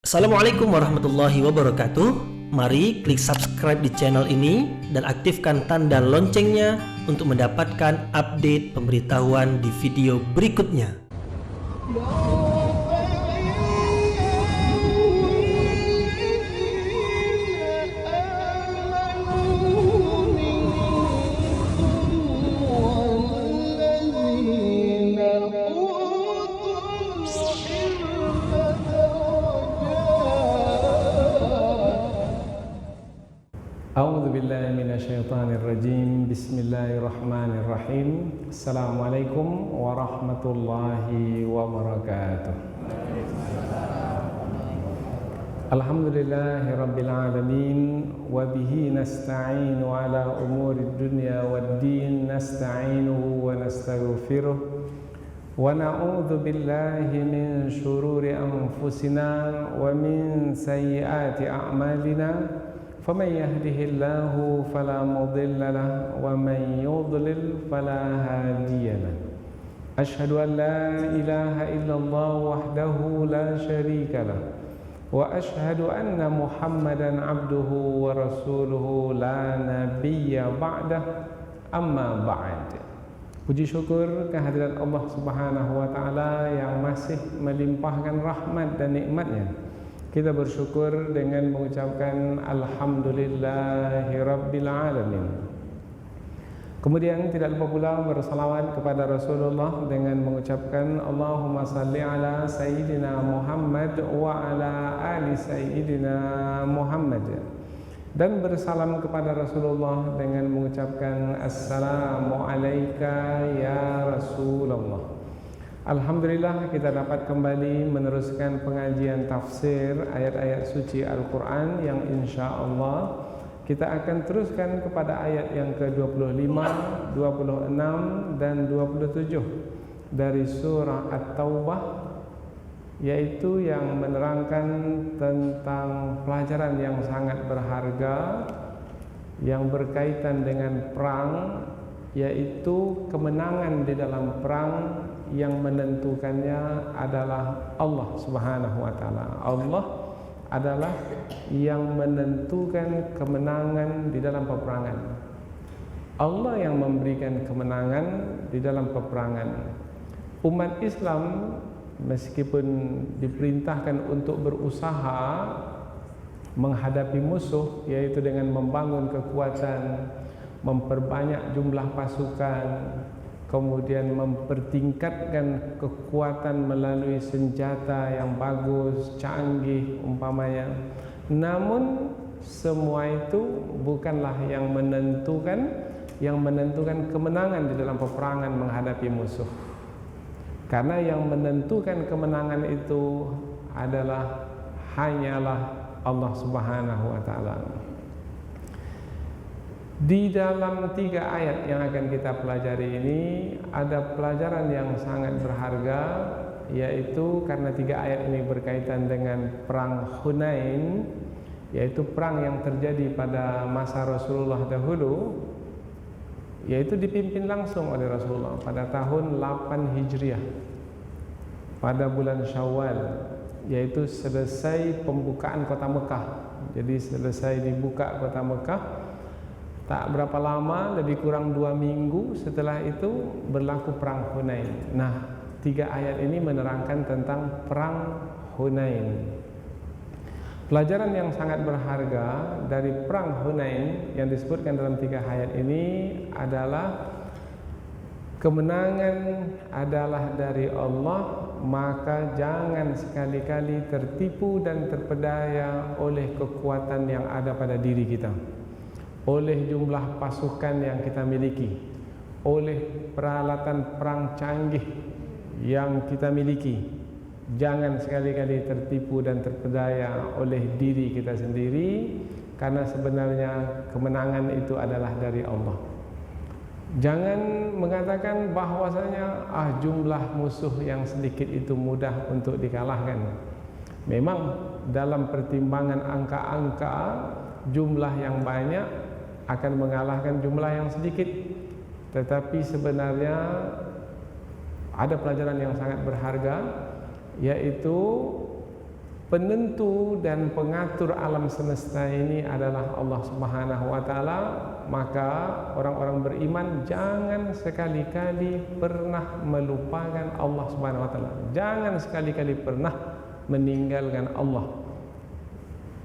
Assalamualaikum warahmatullahi wabarakatuh. Mari klik subscribe di channel ini dan aktifkan tanda loncengnya untuk mendapatkan update pemberitahuan di video berikutnya. A'udzu billahi minasyaitonir rajim. Bismillahirrahmanirrahim. Assalamualaikum warahmatullahi wabarakatuh. Alhamdulillahi rabbil alamin wa bihi nasta'inu ala umurid dunya waddin. Nasta'inuhu wa nastaghfiruh wa na'udzu billahi min shururi anfusina wa min sayyiati a'malina. فمن يهده الله فلا مضل له ومن يضلل فلا هادي له أشهد أن لا إله إلا الله وحده لا شريك له وأشهد أن محمدا عبده ورسوله لا نبي بعده أما بعد. Puji syukur kehadirat Allah Subhanahu wa taala yang masih melimpahkan rahmat dan nikmatnya. Kita bersyukur dengan mengucapkan Alhamdulillahi Rabbil Alamin. Kemudian tidak lupa pula bersalawat kepada Rasulullah dengan mengucapkan Allahumma salli ala Sayyidina Muhammad wa ala ali Sayyidina Muhammad. Dan bersalam kepada Rasulullah dengan mengucapkan Assalamu alayka ya Rasulullah. Alhamdulillah kita dapat kembali meneruskan pengajian tafsir ayat-ayat suci Al-Quran yang insya Allah kita akan teruskan kepada ayat yang ke-25, 26 dan 27 dari surah At-Taubah, yaitu yang menerangkan tentang pelajaran yang sangat berharga yang berkaitan dengan perang, yaitu kemenangan di dalam perang yang menentukannya adalah Allah Subhanahu wa taala. Allah adalah yang menentukan kemenangan di dalam peperangan. Allah yang memberikan kemenangan di dalam peperangan. Umat Islam meskipun diperintahkan untuk berusaha menghadapi musuh, yaitu dengan membangun kekuatan, memperbanyak jumlah pasukan, kemudian mempertingkatkan kekuatan melalui senjata yang bagus, canggih umpamanya. Namun semua itu bukanlah yang menentukan kemenangan di dalam peperangan menghadapi musuh. Karena yang menentukan kemenangan itu hanyalah Allah Subhanahu wa taala. Di dalam 3 ayat yang akan kita pelajari ini ada pelajaran yang sangat berharga, yaitu karena 3 ayat ini berkaitan dengan perang Hunain, yaitu perang yang terjadi pada masa Rasulullah dahulu, yaitu dipimpin langsung oleh Rasulullah pada tahun 8 Hijriah pada bulan Syawal, yaitu selesai pembukaan kota Mekah. Jadi selesai dibuka kota Mekah, tak berapa lama, lebih kurang 2 minggu setelah itu berlaku perang Hunain. Nah, 3 ayat ini menerangkan tentang perang Hunain. Pelajaran yang sangat berharga dari perang Hunain yang disebutkan dalam 3 ayat ini adalah kemenangan adalah dari Allah, maka jangan sekali-kali tertipu dan terpedaya oleh kekuatan yang ada pada diri kita, oleh jumlah pasukan yang kita miliki, oleh peralatan perang canggih yang kita miliki. Jangan sekali-kali tertipu dan terpedaya oleh diri kita sendiri, karena sebenarnya kemenangan itu adalah dari Allah. Jangan mengatakan bahwasanya jumlah musuh yang sedikit itu mudah untuk dikalahkan. Memang dalam pertimbangan angka-angka, jumlah yang banyak akan mengalahkan jumlah yang sedikit. Tetapi sebenarnya ada pelajaran yang sangat berharga, yaitu penentu dan pengatur alam semesta ini adalah Allah Subhanahu wa taala, maka orang-orang beriman jangan sekali-kali pernah melupakan Allah Subhanahu wa taala. Jangan sekali-kali pernah meninggalkan Allah.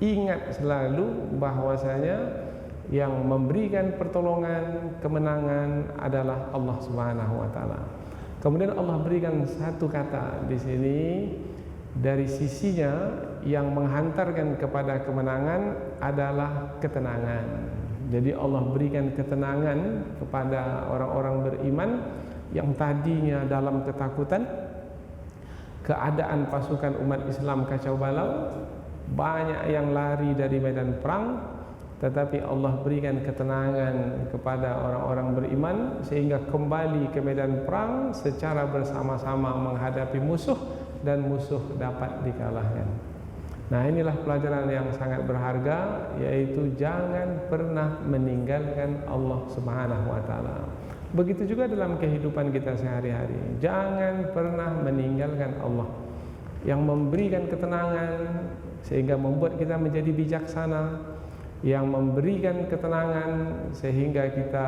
Ingat selalu bahwasanya yang memberikan pertolongan, kemenangan adalah Allah Subhanahu wa taala. Kemudian Allah berikan satu kata di sini, dari sisinya yang menghantarkan kepada kemenangan adalah ketenangan. Jadi Allah berikan ketenangan kepada orang-orang beriman yang tadinya dalam ketakutan, keadaan pasukan umat Islam kacau balau, banyak yang lari dari medan perang, tetapi Allah berikan ketenangan kepada orang-orang beriman sehingga kembali ke medan perang secara bersama-sama menghadapi musuh dan musuh dapat dikalahkan. Nah, inilah pelajaran yang sangat berharga, yaitu jangan pernah meninggalkan Allah Subhanahu wa taala. Begitu juga dalam kehidupan kita sehari-hari, jangan pernah meninggalkan Allah yang memberikan ketenangan sehingga membuat kita menjadi bijaksana, yang memberikan ketenangan sehingga kita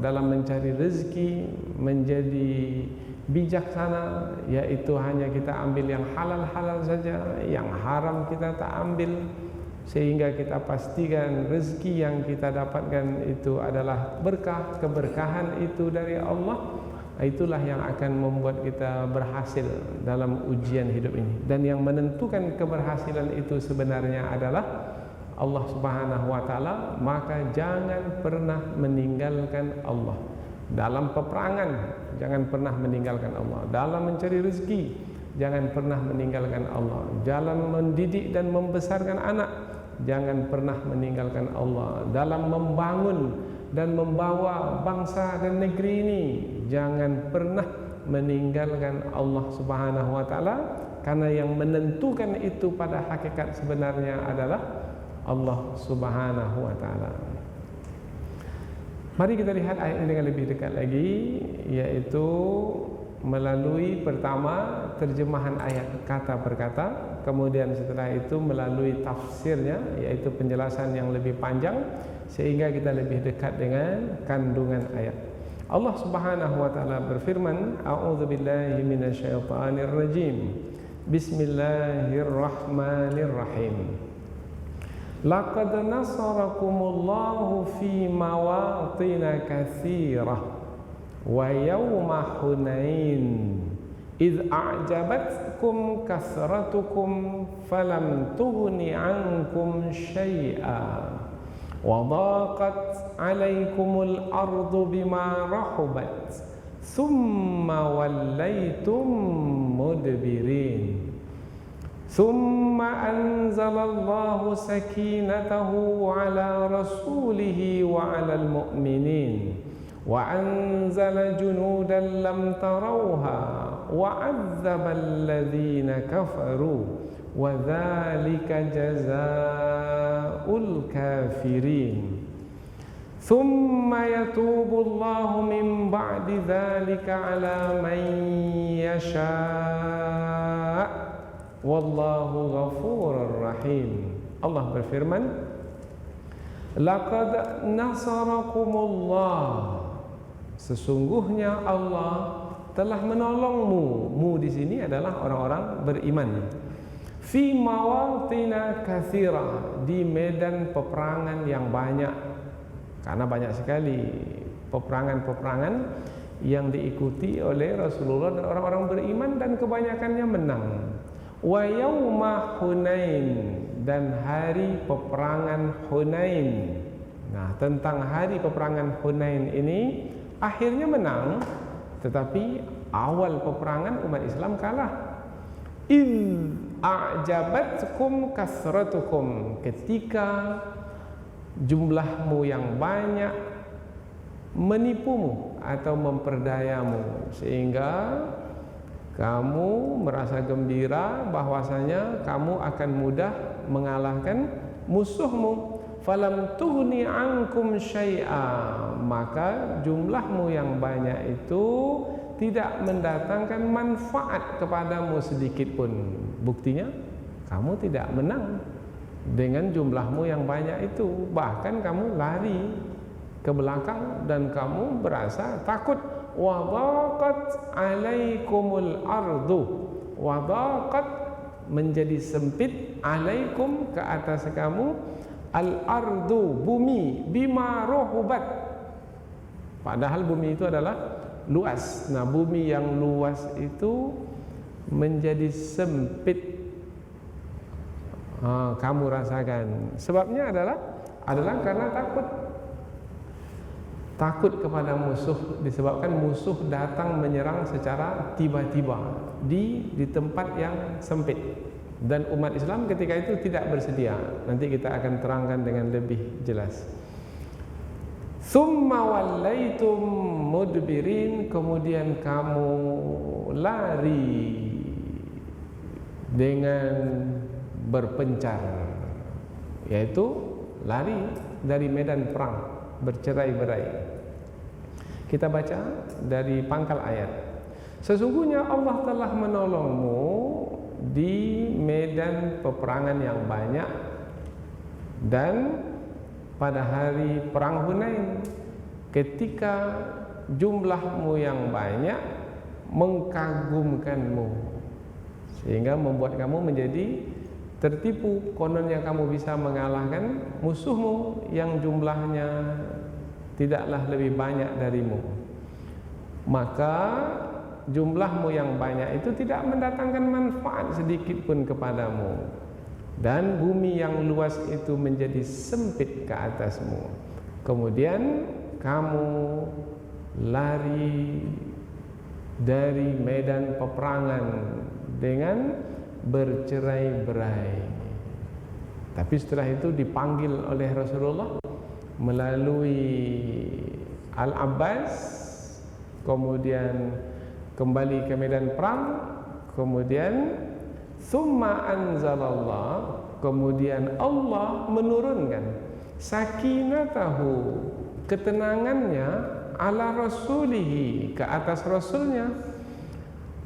dalam mencari rezeki menjadi bijaksana, yaitu hanya kita ambil yang halal-halal saja, yang haram kita tak ambil, sehingga kita pastikan rezeki yang kita dapatkan itu adalah berkah, keberkahan itu dari Allah. Itulah yang akan membuat kita berhasil dalam ujian hidup ini. Dan yang menentukan keberhasilan itu sebenarnya adalah Allah Subhanahu wa taala. Maka jangan pernah meninggalkan Allah. Dalam peperangan jangan pernah meninggalkan Allah. Dalam mencari rezeki jangan pernah meninggalkan Allah. Dalam mendidik dan membesarkan anak jangan pernah meninggalkan Allah. Dalam membangun dan membawa bangsa dan negeri ini jangan pernah meninggalkan Allah Subhanahu wa taala, karena yang menentukan itu pada hakikat sebenarnya adalah Allah Subhanahu wa taala. Mari kita lihat ayat ini dengan lebih dekat lagi, yaitu melalui pertama terjemahan ayat kata per kata, kemudian setelah itu melalui tafsirnya, yaitu penjelasan yang lebih panjang sehingga kita lebih dekat dengan kandungan ayat. Allah Subhanahu wa taala berfirman, a'udzubillahi minasyaitonir rajim. Bismillahirrahmanirrahim. Laqad nasarakumullahu fi mawatin katsirah wa yawma Hunain idh a'jabatkum kasratukum falam tughni 'ankum syai'a wa dhaqat 'alaykumul ardu bima rahabat thumma wallaytum mudbirin. ثم أنزل الله سكينته على رسوله وعلى المؤمنين وأنزل جنودا لم تروها وعذب الذين كفروا وذلك جزاء الكافرين ثم يتوب الله من بعد ذلك على من يشاء Wallahu ghafurur rahim. Allah berfirman, laqad nasarakumullah, sesungguhnya Allah telah menolongmu. Mu di sini adalah orang-orang beriman. Fi mawatina katsira, di medan peperangan yang banyak. Karena banyak sekali peperangan-peperangan yang diikuti oleh Rasulullah dan orang-orang beriman, dan kebanyakannya menang. Wa yauma Hunain, dan hari peperangan Hunain. Nah, tentang hari peperangan Hunain ini akhirnya menang, tetapi awal peperangan umat Islam kalah. In a'jabatkum kasratukum, ketika jumlahmu yang banyak menipumu atau memperdayamu, sehingga kamu merasa gembira bahwasanya kamu akan mudah mengalahkan musuhmu. Falam tughni ankum syai'a, maka jumlahmu yang banyak itu tidak mendatangkan manfaat kepadamu sedikit pun. Buktinya kamu tidak menang dengan jumlahmu yang banyak itu. Bahkan kamu lari ke belakang dan kamu berasa takut. Wa dhaqat 'alaikumul ardu. Wa dhaqat menjadi sempit, 'alaikum ke atas kamu, al-ardu bumi, bima rahubat. Padahal bumi itu adalah luas. Nah, bumi yang luas itu menjadi sempit. Kamu rasakan. Sebabnya adalah karena takut kepada musuh, disebabkan musuh datang menyerang secara tiba-tiba di tempat yang sempit, dan umat Islam ketika itu tidak bersedia. Nanti kita akan terangkan dengan lebih jelas. Tsumma wallaitum mudbirin, kemudian kamu lari dengan berpencar, yaitu lari dari medan perang, bercerai-berai. Kita baca dari pangkal ayat. Sesungguhnya Allah telah menolongmu di medan peperangan yang banyak dan pada hari perang Hunain, ketika jumlahmu yang banyak mengkagumkanmu sehingga membuat kamu menjadi tertipu. Kononnya kamu bisa mengalahkan musuhmu yang jumlahnya tidaklah lebih banyak darimu. Maka jumlahmu yang banyak itu tidak mendatangkan manfaat sedikit pun kepadamu, dan bumi yang luas itu menjadi sempit ke atasmu. Kemudian kamu lari dari medan peperangan dengan bercerai-berai. Tapi setelah itu dipanggil oleh Rasulullah melalui Al-Abbas, kemudian kembali ke medan perang, kemudian summa anzalallah, kemudian Allah menurunkan sakinatahu, ketenangannya, ala rasulihi, ke atas rasulnya,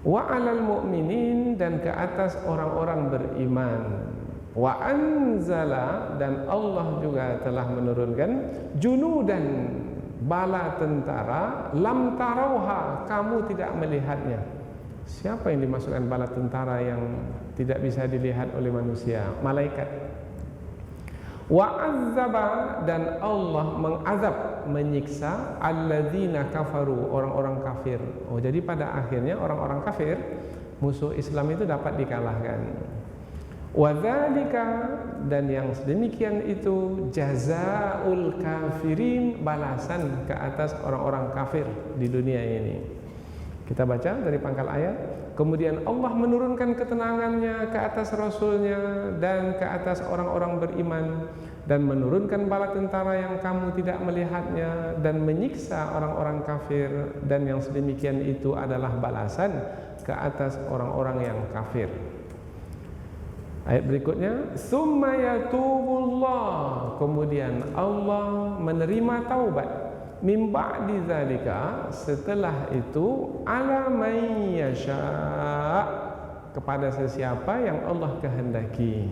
wa alal mu'minin, dan ke atas orang-orang beriman, wa anzala, dan Allah juga telah menurunkan junudan, bala tentara, lam tarauha, kamu tidak melihatnya. Siapa yang dimasukkan bala tentara yang tidak bisa dilihat oleh manusia? Malaikat. Wa azzaba, dan Allah mengazab, menyiksa alladzina kafaru, orang-orang kafir. Oh, jadi pada akhirnya orang-orang kafir, musuh Islam itu dapat dikalahkan. Wa dzalika, dan yang sedemikian itu jazaul kafirin, balasan ke atas orang-orang kafir di dunia ini. Kita baca dari pangkal ayat. Kemudian Allah menurunkan ketenangannya ke atas Rasulnya dan ke atas orang-orang beriman, dan menurunkan bala tentara yang kamu tidak melihatnya, dan menyiksa orang-orang kafir, dan yang sedemikian itu adalah balasan ke atas orang-orang yang kafir. Ayat berikutnya, summa yatubullah, kemudian Allah menerima taubat, min ba'di dzalika, setelah itu, ala may yasha, kepada sesiapa yang Allah kehendaki.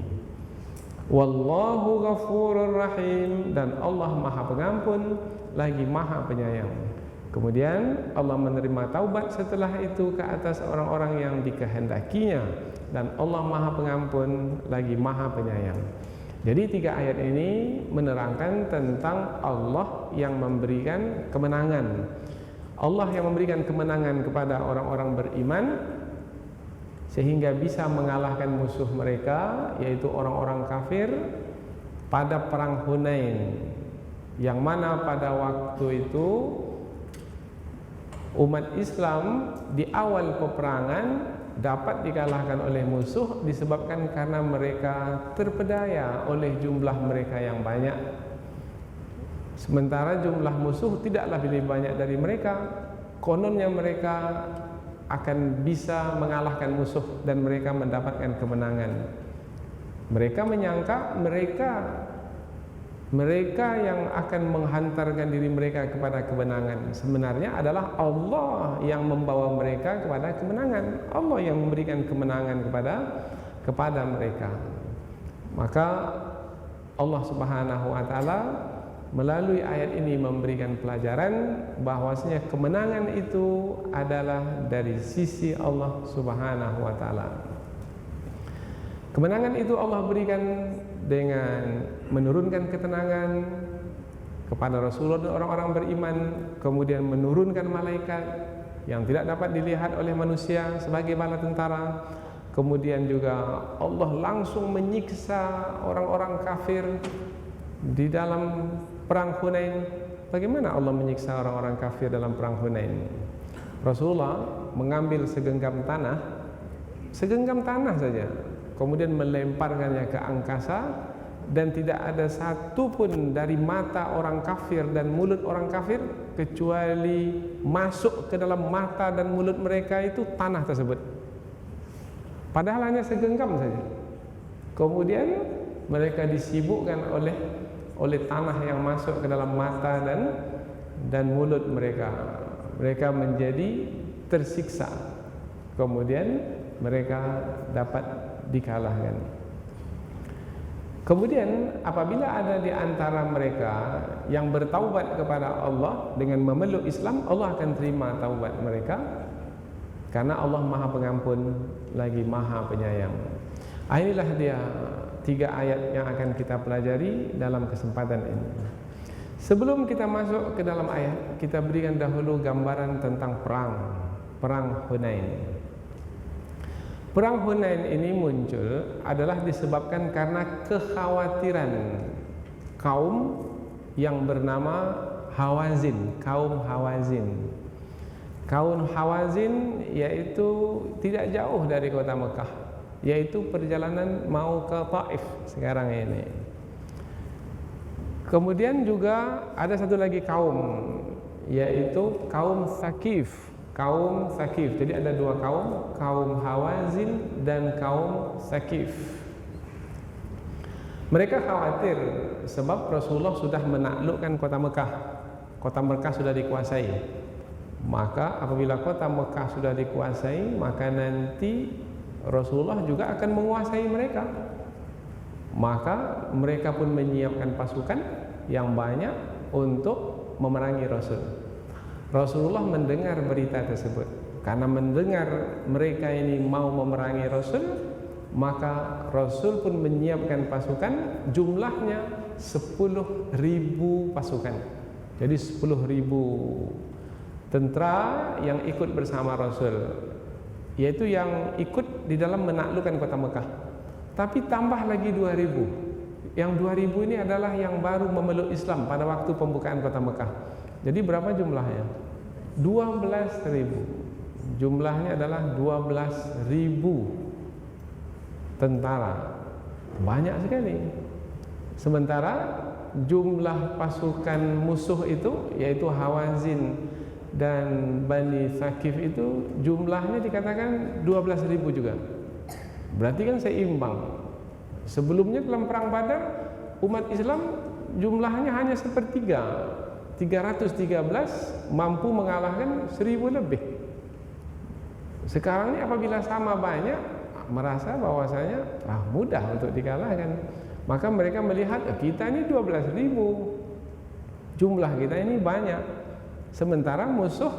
Wallahu ghafurur rahim, dan Allah Maha Pengampun lagi Maha Penyayang. Kemudian Allah menerima taubat setelah itu ke atas orang-orang yang dikehendakinya, dan Allah Maha Pengampun lagi Maha Penyayang. Jadi 3 ayat ini menerangkan tentang Allah yang memberikan kemenangan. Allah yang memberikan kemenangan kepada orang-orang beriman sehingga bisa mengalahkan musuh mereka, yaitu orang-orang kafir pada perang Hunain, yang mana pada waktu itu umat Islam di awal peperangan dapat dikalahkan oleh musuh disebabkan karena mereka terpedaya oleh jumlah mereka yang banyak, sementara jumlah musuh tidaklah lebih banyak dari mereka. Kononnya mereka akan bisa mengalahkan musuh dan mereka mendapatkan kemenangan. Mereka menyangka mereka yang akan menghantarkan diri mereka kepada kemenangan. Sebenarnya adalah Allah yang membawa mereka kepada kemenangan. Allah yang memberikan kemenangan kepada kepada mereka. Maka Allah Subhanahu wa taala melalui ayat ini memberikan pelajaran bahwasanya kemenangan itu adalah dari sisi Allah Subhanahu wa taala. Kemenangan itu Allah berikan dengan menurunkan ketenangan kepada Rasulullah dan orang-orang beriman, kemudian menurunkan malaikat yang tidak dapat dilihat oleh manusia sebagai bala tentara. Kemudian juga Allah langsung menyiksa orang-orang kafir di dalam perang Hunain. Bagaimana Allah menyiksa orang-orang kafir dalam perang Hunain? Rasulullah mengambil segenggam tanah saja, kemudian melemparkannya ke angkasa, dan tidak ada satu pun dari mata orang kafir dan mulut orang kafir kecuali masuk ke dalam mata dan mulut mereka itu tanah tersebut. Padahal hanya segenggam saja. Kemudian mereka disibukkan oleh tanah yang masuk ke dalam mata dan mulut mereka. Mereka menjadi tersiksa. Kemudian mereka dapat dikalahkan. Kemudian apabila ada di antara mereka yang bertaubat kepada Allah dengan memeluk Islam, Allah akan terima taubat mereka, karena Allah Maha Pengampun lagi Maha Penyayang. Inilah dia 3 ayat yang akan kita pelajari dalam kesempatan ini. Sebelum kita masuk ke dalam ayat, kita berikan dahulu gambaran tentang perang Hunain. Perang Hunain ini muncul adalah disebabkan karena kekhawatiran kaum yang bernama Hawazin, kaum Hawazin. Kaum Hawazin yaitu tidak jauh dari kota Mekah, yaitu perjalanan mau ke Taif sekarang ini. Kemudian juga ada satu lagi kaum, yaitu kaum Thaqif. Kaum Thaqif. Jadi ada 2 kaum, kaum Hawazin dan kaum Thaqif. Mereka khawatir sebab Rasulullah sudah menaklukkan kota Mekah. Kota Mekah sudah dikuasai. Maka apabila kota Mekah sudah dikuasai, maka nanti Rasulullah juga akan menguasai mereka. Maka mereka pun menyiapkan pasukan yang banyak untuk memerangi Rasul. Rasulullah mendengar berita tersebut. Karena mendengar mereka ini mau memerangi Rasul, maka Rasul pun menyiapkan pasukan, jumlahnya 10.000 pasukan. Jadi 10.000 tentara yang ikut bersama Rasul, yaitu yang ikut di dalam menaklukkan kota Mekah. Tapi tambah lagi 2.000. Yang 2.000 ini adalah yang baru memeluk Islam pada waktu pembukaan kota Mekah. Jadi berapa jumlahnya? 12.000. Jumlahnya adalah 12.000 tentara. Banyak sekali. Sementara jumlah pasukan musuh itu, yaitu Hawazin dan Bani Thaqif itu jumlahnya dikatakan 12.000 juga. Berarti kan seimbang. Sebelumnya dalam perang Badar umat Islam jumlahnya hanya sepertiga, 313 mampu mengalahkan 1.000 lebih. Sekarang ini apabila sama banyak, merasa bahwasanya mudah untuk dikalahkan. Maka mereka melihat kita ini 12.000, jumlah kita ini banyak. Sementara musuh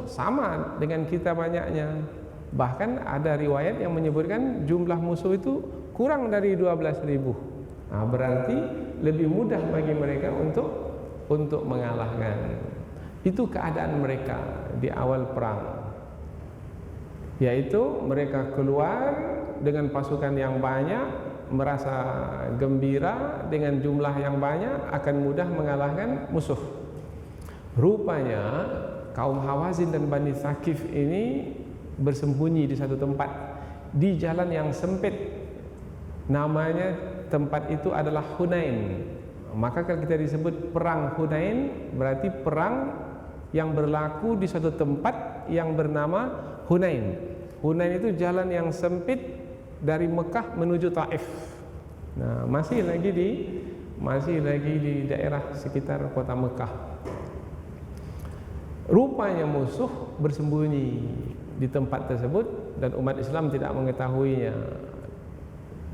sama dengan kita banyaknya. Bahkan ada riwayat yang menyebutkan jumlah musuh itu kurang dari 12.000. Berarti lebih mudah bagi mereka untuk mengalahkan. Itu keadaan mereka di awal perang. Yaitu mereka keluar dengan pasukan yang banyak, merasa gembira dengan jumlah yang banyak akan mudah mengalahkan musuh. Rupanya kaum Hawazin dan Bani Thaqif ini bersembunyi di satu tempat di jalan yang sempit. Namanya tempat itu adalah Hunain. Maka kalau kita disebut perang Hunain, berarti perang yang berlaku di suatu tempat yang bernama Hunain. Hunain itu jalan yang sempit dari Mekah menuju Taif. Masih lagi di daerah sekitar kota Mekah. Rupanya musuh bersembunyi di tempat tersebut dan umat Islam tidak mengetahuinya.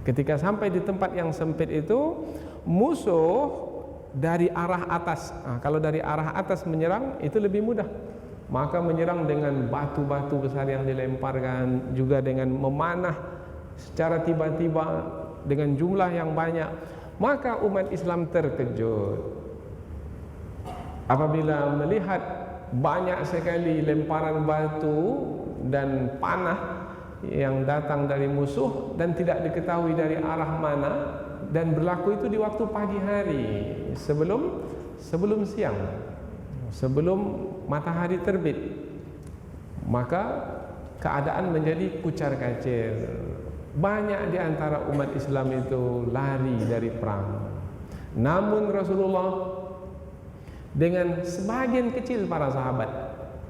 Ketika sampai di tempat yang sempit itu, musuh dari arah atas. Kalau dari arah atas menyerang itu lebih mudah. Maka menyerang dengan batu-batu besar yang dilemparkan, juga dengan memanah secara tiba-tiba dengan jumlah yang banyak. Maka umat Islam terkejut apabila melihat banyak sekali lemparan batu dan panah yang datang dari musuh dan tidak diketahui dari arah mana, dan berlaku itu di waktu pagi hari sebelum siang, sebelum matahari terbit. Maka keadaan menjadi kucar-kacir. Banyak di antara umat Islam itu lari dari perang. Namun Rasulullah dengan sebagian kecil para sahabat,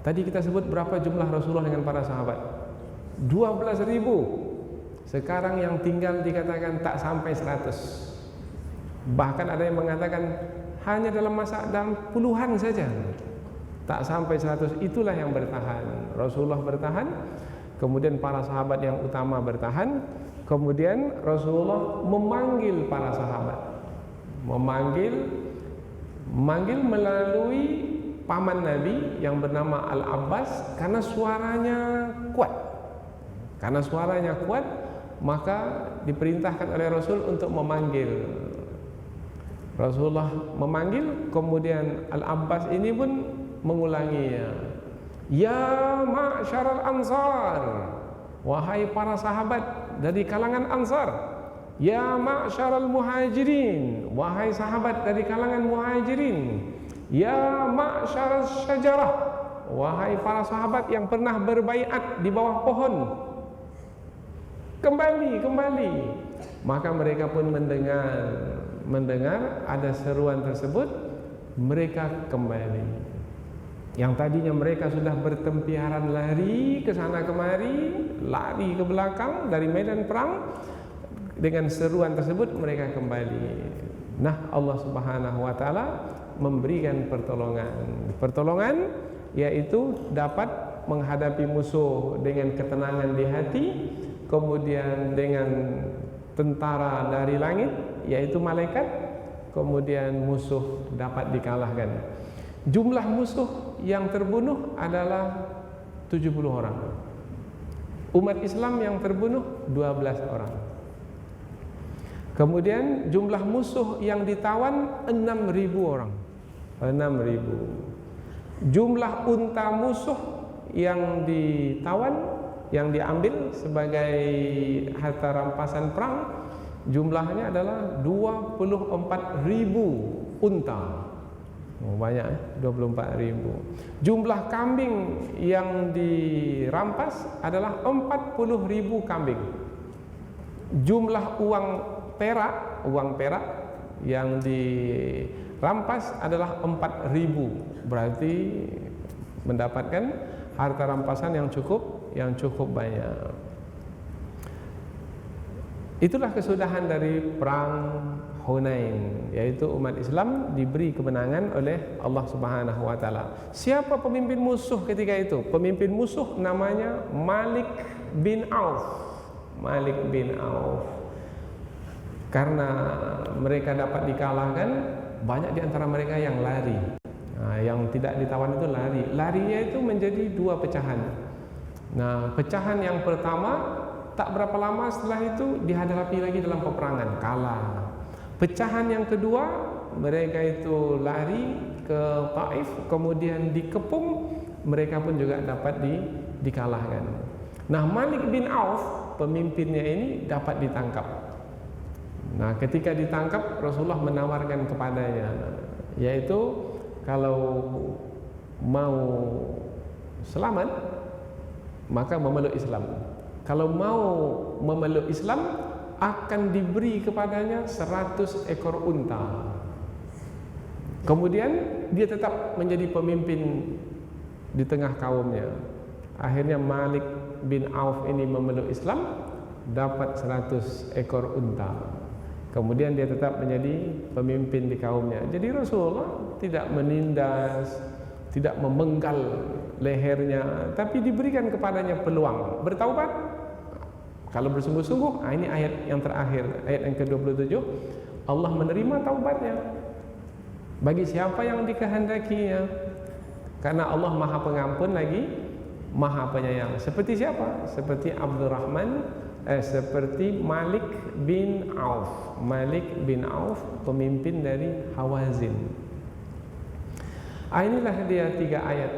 tadi kita sebut berapa jumlah Rasulullah dengan para sahabat? 12.000. Sekarang yang tinggal dikatakan tak sampai 100. Bahkan ada yang mengatakan hanya dalam puluhan saja, tak sampai 100. Itulah yang bertahan. Rasulullah bertahan, kemudian para sahabat yang utama bertahan, kemudian Rasulullah memanggil para sahabat, memanggil melalui paman Nabi yang bernama Al-Abbas, karena suaranya kuat. Karena suaranya kuat, maka diperintahkan oleh Rasul untuk memanggil. Rasulullah memanggil, kemudian Al-Abbas ini pun mengulanginya. Ya ma'syaral ansar, wahai para sahabat dari kalangan Ansar. Ya ma'syaral muhajirin, wahai sahabat dari kalangan muhajirin. Ya ma'syaral syajarah, wahai para sahabat yang pernah berbaiat di bawah pohon. Kembali. Maka mereka pun mendengar ada seruan tersebut, mereka kembali. Yang tadinya mereka sudah bertempiaran lari ke sana kemari, lari ke belakang dari medan perang, dengan seruan tersebut mereka kembali. Nah, Allah Subhanahu wa taala memberikan pertolongan yaitu dapat menghadapi musuh dengan ketenangan di hati, kemudian dengan tentara dari langit yaitu malaikat, kemudian musuh dapat dikalahkan. Jumlah musuh yang terbunuh adalah 70 orang. Umat Islam yang terbunuh 12 orang. Kemudian jumlah musuh yang ditawan 6.000 orang. 6.000. Jumlah unta musuh yang ditawan, yang diambil sebagai harta rampasan perang, jumlahnya adalah 24.000 unta. Banyak, 24.000. Jumlah kambing yang dirampas adalah 40.000 kambing. Jumlah uang perak yang dirampas adalah 4.000. Berarti mendapatkan harta rampasan yang cukup banyak. Itulah kesudahan dari perang Hunain, yaitu umat Islam diberi kemenangan oleh Allah Subhanahu wa taala. Siapa pemimpin musuh ketika itu? Pemimpin musuh namanya Malik bin Auf. Malik bin Auf. Karena mereka dapat dikalahkan, banyak di antara mereka yang lari. Nah, yang tidak ditawan itu lari. Larinya itu menjadi dua pecahan. Nah, pecahan yang pertama tak berapa lama setelah itu dihadapi lagi dalam peperangan, kalah. Pecahan yang kedua, mereka itu lari ke Taif, kemudian dikepung, mereka pun juga dapat dikalahkan. Nah, Malik bin Auf, pemimpinnya ini dapat ditangkap. Nah, ketika ditangkap, Rasulullah menawarkan kepadanya, yaitu kalau mau selamat, maka memeluk Islam. Kalau mau memeluk Islam, akan diberi kepadanya 100 ekor unta. Kemudian dia tetap menjadi pemimpin di tengah kaumnya. Akhirnya Malik bin Auf ini memeluk Islam, dapat 100 ekor unta. Kemudian dia tetap menjadi pemimpin di kaumnya. Jadi Rasulullah tidak menindas, tidak memenggal lehernya, tapi diberikan kepadanya peluang bertaubat. Kalau bersungguh-sungguh, ini ayat yang terakhir, ayat yang ke-27, Allah menerima taubatnya bagi siapa yang dikehendakinya. Karena Allah Maha Pengampun lagi Maha Penyayang. Seperti siapa? Seperti seperti Malik bin Auf. Malik bin Auf, pemimpin dari Hawazin. Inilah dia 3 ayat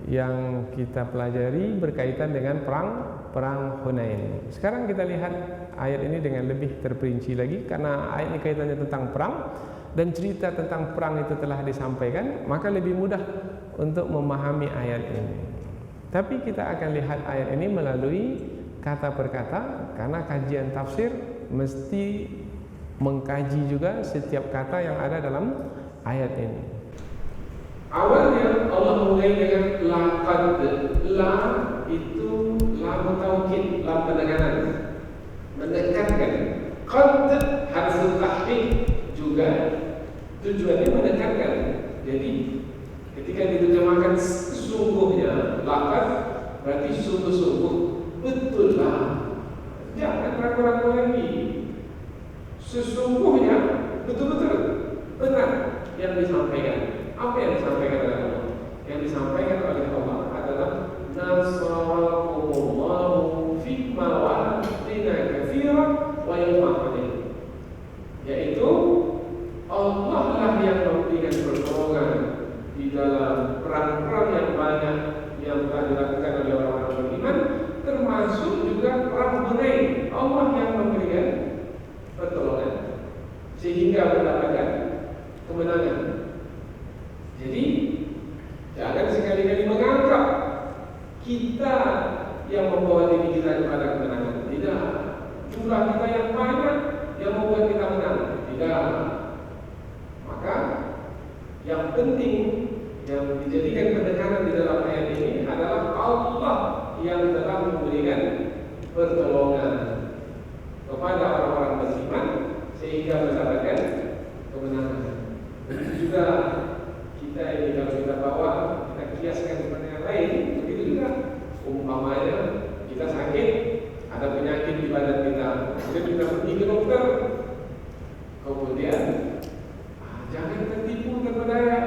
yang kita pelajari berkaitan dengan perang Hunain. Sekarang kita lihat ayat ini dengan lebih terperinci lagi, karena ayat ini kaitannya tentang perang dan cerita tentang perang itu telah disampaikan, maka lebih mudah untuk memahami ayat ini. Tapi kita akan lihat ayat ini melalui kata per kata, karena kajian tafsir mesti mengkaji juga setiap kata yang ada dalam ayat ini. Awalnya Allah mulai dengan laqad. Lam itu lam taukid, lam penekanan, menekankan. Qad harfu tahqiq juga tujuannya menekankan. Jadi ketika diterjemahkan sesungguhnya, laqad berarti sungguh-sungguh, betullah, jangan ragu-ragu lagi. Sesungguhnya betul-betul benar yang disampaikan. Apa yang disampaikan oleh Allah? Yang disampaikan oleh Allah adalah nasarakumullahu fi mawadina katsira wa yawma'in, yaitu Allah lah yang memberikan pertolongan di dalam perang-perang yang banyak yang telah dilakukan oleh orang-orang beriman, termasuk juga perang Hunain. Allah yang memberikan pertolongan sehingga mendapatkan kemenangan. Jadi jangan sekali-kali menganggap kita yang membawa diri kita kepada kemenangan. Tidak. Jumlah kita yang banyak yang membuat kita menang. Tidak. Maka yang penting yang dijadikan penekanan di dalam ayat ini adalah Allah yang telah memberikan pertolongan kepada orang-orang beriman sehingga mendapatkan kemenangan. Juga kita ini kalau kita bawa, kita kiaskan kepada yang lain, begitu juga. Umpamanya kita sakit, ada penyakit di badan kita, kemudian kita pergi ke dokter, kemudian jangan tertipu terpedaya.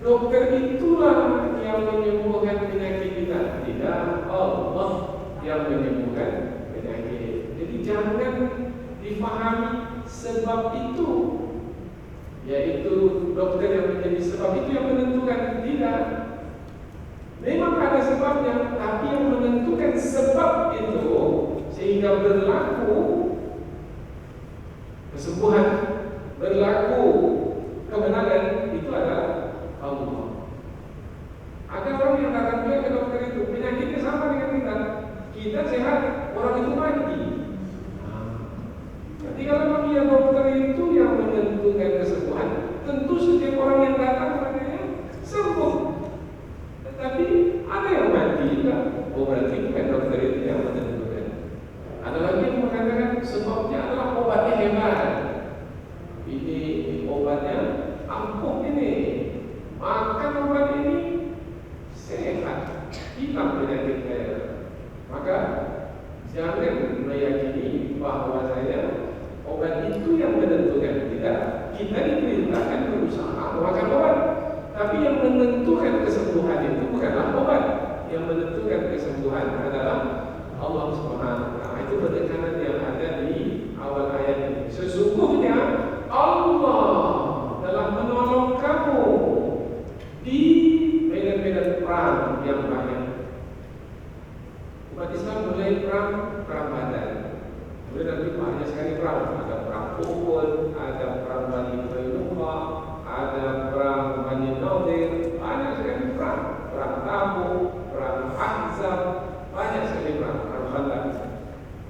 Dokter itulah yang menyembuhkan penyakit kita, tidak Allah yang menyembuhkan penyakit. Jadi jangan difahami sebab itu, yaitu dokter yang menjadi sebab itu yang menentukan. Tidak. Memang ada sebabnya, tapi yang menentukan sebab itu sehingga berlaku kesembuhan, berlaku kemenangan, itu adalah Allah. Ada orang yang datang juga ke dokter itu, penyakitnya sama dengan kita. Kita sehat, orang itu mati. Jadi kalau dia dokter itu yang menentukan kesembuhan, tentu setiap orang yang datang kepadanya sembuh. Tetapi ada yang mati juga. Oh, berarti bukan dokter itu yang menentukan. Ada lagi yang mengatakan sebabnya adalah obatnya hebat. Ini obatnya ampuh ini. Makan obat ini sehat, hilang penyakit saya. Maka jangan meyakini bahwasanya obat itu yang menentukan. Tidak, kita diperintahkan berusaha memakan obat, tapi yang menentukan kesembuhan itu bukanlah obat. Yang menentukan kesembuhan adalah Allah Subhanahu wa Ta'ala. Itu penekanan yang ada di awal ayat ini. Sesungguhnya Allah telah menolong kamu di medan-medan perang yang banyak. Umat Islam mulai perang Badar. Kemudian nanti banyak sekali perang. Ada perang Uhud, ada perang Bani Qainuqa, ada perang Bani Nadir, banyak sekali perang. Perang Tabuk, perang Ahzab, banyak sekali perang. Perang Khandaq,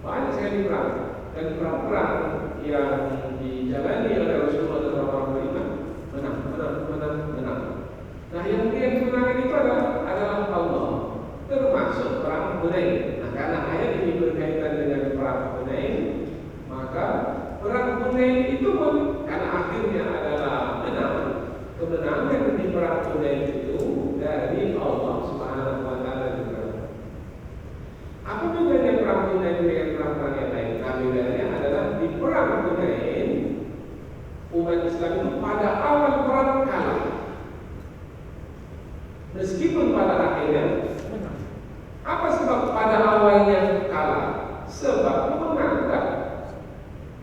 banyak sekali perang. Dan perang-perang yang dijalani oleh Rasulullah dan orang-orang beriman menang. Nah, yang memberikan kemenangan itu adalah Allah, termasuk perang Hunain. Nah, karena ayat ini berkaitan dengan perang Hunain, maka perang Hunain itu pun karena akhirnya adalah menang. Kemenangan di perang Hunain itu dari Allah Subhanahu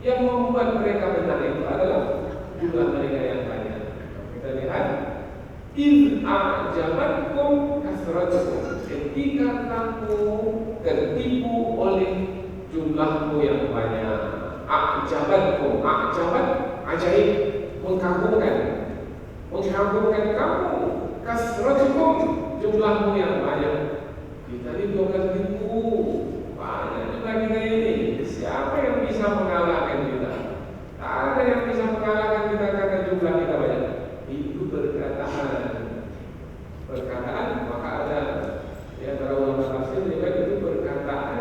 Yang membuat mereka menang itu adalah jumlah mereka yang banyak. Kita lihat, in a'jabatkum kasratukum, ketika kamu tertipu oleh jumlahmu yang banyak. A'jabatkum, a'jabat, ajaib, mengagumkan kamu. Kasratukum, jumlahmu yang banyak. Kita ini 12.000, banyak juga kita ini. Siapa yang bisa mengalahkan kita? Tak ada yang bisa mengalahkan kita karena jumlah kita banyak. Itu perkataan, maka ada di antara ulama tafsir juga itu perkataan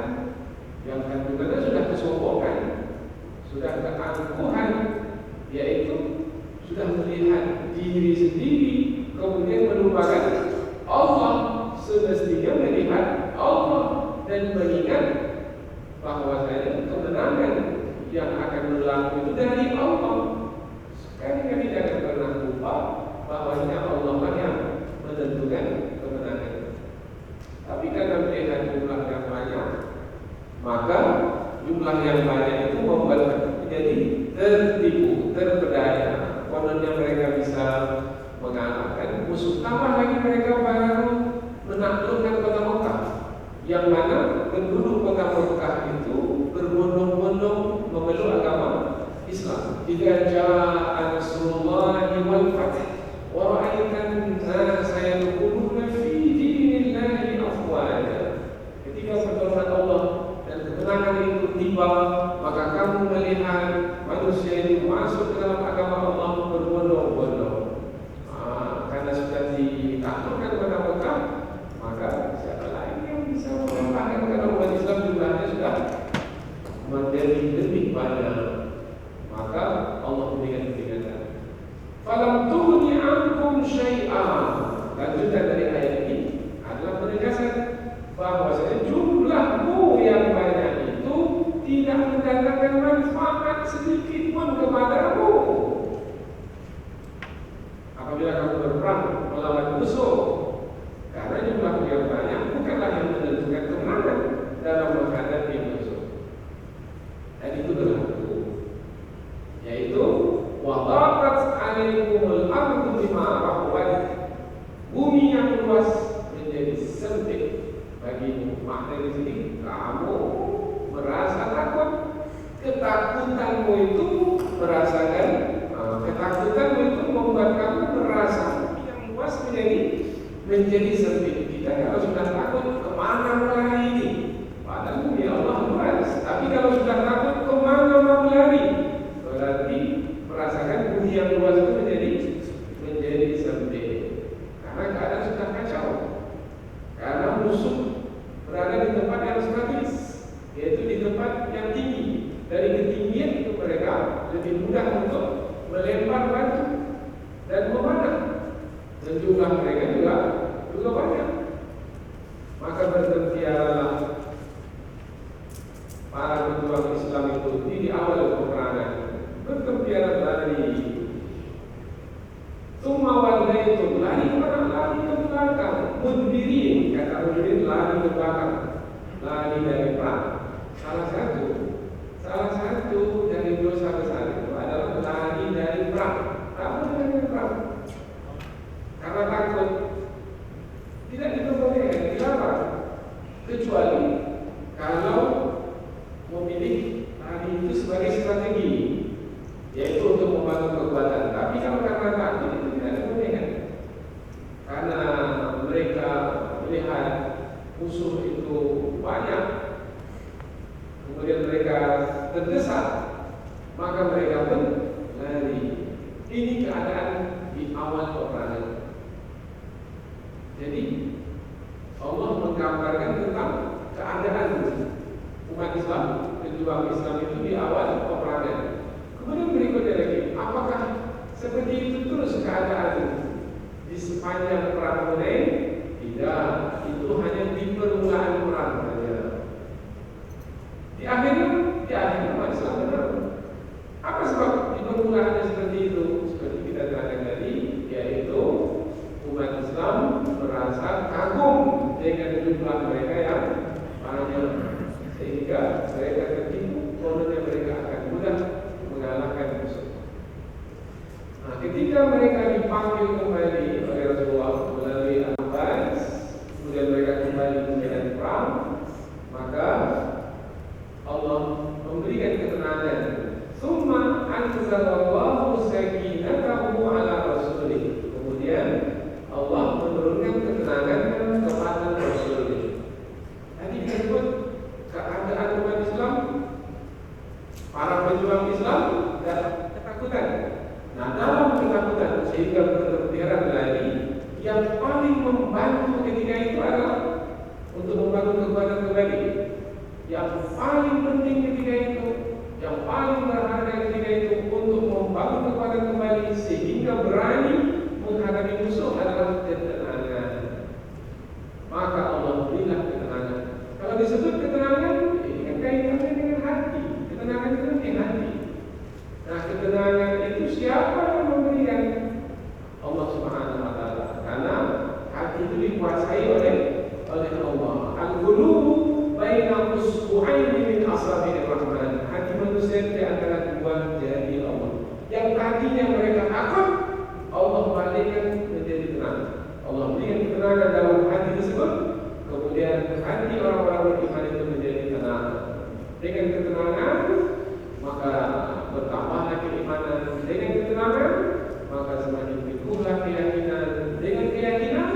yang kandungannya sudah kesombongan, sudah keangkuhan, yaitu sudah melihat diri sendiri kemudian melupakan Allah. Semestinya melihat Allah dan mengingat bahwasanya kemenangan yang akan berlaku itu dari Allah. Sekali-kali jangan pernah lupa bahwasanya Allah lah yang menentukan kemenangan. Tapi karena melihat jumlah yang banyak, maka jumlah yang banyak itu membuat menjadi tertipu, terpedaya. Kononnya mereka bisa mengalahkan musuh. Tambah lagi mereka baru menaklukkan kota Mekah, yang mana penduduk kota Mekah itu berbondong-bondong memeluk agama Islam. Idza jaa nasrullahi wal fath wa ra'aitan nasa yadkhuluna fi dinillahi afwaja. Ketika pertolongan Allah dan kemenangan itu tiba, maka kamu melihat manusia itu masuk ke dalam agama Allah berbondong-bondong. Karena sudah ditaklukkan kota Mekah, maka siapa lagi yang bisa mengalahkan? Karena umat Islam jumlahnya sudah menjadi lebih banyak. Maka Allah berikan peringatan. Falam tughni ankum syai'a. Lanjutan dari ayat ini adalah penegasan bahwasanya jumlahmu yang banyak itu tidak mendatangkan manfaat sedikit pun kepadamu. Apabila kamu berperang melawan musuh, karena jumlah yang banyak bukanlah yang menentukan kemenangan dalam menghadapi musuh. Dan itu berlaku, yaitu wadaqat 'alaikumul ardu bima rahabat, bumi yang luas menjadi sempit bagimu. Makna di sini kamu merasa takut, ketakutanmu itu merasakan ketakutanmu itu membuat kamu merasa yang luas menjadi sempit. Kita kalau sudah takut kemana melari ini? Padahal bumi Allah luas. Tapi kalau sudah takut kemana mau lari? Berarti merasakan bumi yang luas itu menjadi sempit. Karena keadaan sudah kacau. Karena musuh berada di tempat yang strategis, yaitu di tempat yang tinggi. Dari ketinggian itu mereka lebih mudah untuk melempar batu dan memanah. Dan jumlah mereka juga banyak. Maka bertempiaralah para pejuang Islam itu di awal peperangan, bertempiara lari. Summa wallaitum, lari mana? Lari ke belakang. Mudbirin, kata mudbirin, lari ke belakang, lari dari perang. Salah satu dari dosa besar itu adalah lari dari perang. Kamu dari perang karena takut, tidak diperbolehkan, dilarang, kecuali kalau memilih lari itu sebagai strategi, yaitu untuk membangun kekuatan. Tapi kalau karena takut itu tidak diperbolehkan, karena mereka melihat musuh itu banyak, kemudian mereka terdesak, maka mereka pun lari. Ini keadaan di awal peperangan. Jadi Allah menggambarkan tentang keadaan umat Islam, pejuang Islam itu di awal peperangan. Kemudian berikutnya lagi, apakah seperti itu terus keadaan di sepanjang perang Hunain? Tidak, itu hanya di permulaan perang saja. Di akhirnya umat Islam benar. Apa sebab di permulaannya seperti itu? Seperti kita katakan tadi, yaitu umat Islam merasa kagum dengan jumlah mereka yang banyak, sehingga mereka tertipu, kononnya mereka akan mudah dipanggil kembali oleh Rasulullah melalui Al-Abbas, kemudian mereka kembali ke medan perang, maka Allah memberikan ketenangan. Summa anzalallahu sakinatahu ala rasulih. Kemudian Allah menurunkan ketenangan kepada Rasulnya. Tadi disebut keadaan umat Islam, para pejuang Islam dan ketakutan. Nah, dalam ketakutan sehingga berlebihan lagi, yang paling membantu ketika itu adalah untuk membangun kekuatan kembali. Yang paling penting ketika itu, yang paling berharga ketika itu untuk membangun kekuatan kembali sehingga berani menghadapi musuh adalah ketenangan. Maka Allah berilah ketenangan. Kalau disebut ketenangan, ini kan kaitannya dengan hati. Ketenangan itu di hati. Nah, ketenangan itu siapa yang memberikan? Allah Subhanahu wa taala. Karena hati itu dikuasai oleh Allah. Al-qulubu baina usbu'aini min asabi'ir rahman. Hati manusia di antara dua jari Allah. Yang tadinya mereka takut, Allah balikkan menjadi tenang. Allah berikan ketenangan dalam hati tersebut. Kemudian hati orang-orang beriman itu menjadi tenang. Dengan ketenangan maka bertambahlah keimanan. Dengan ketenangan maka semakin teguhlah keyakinan. Dengan keyakinan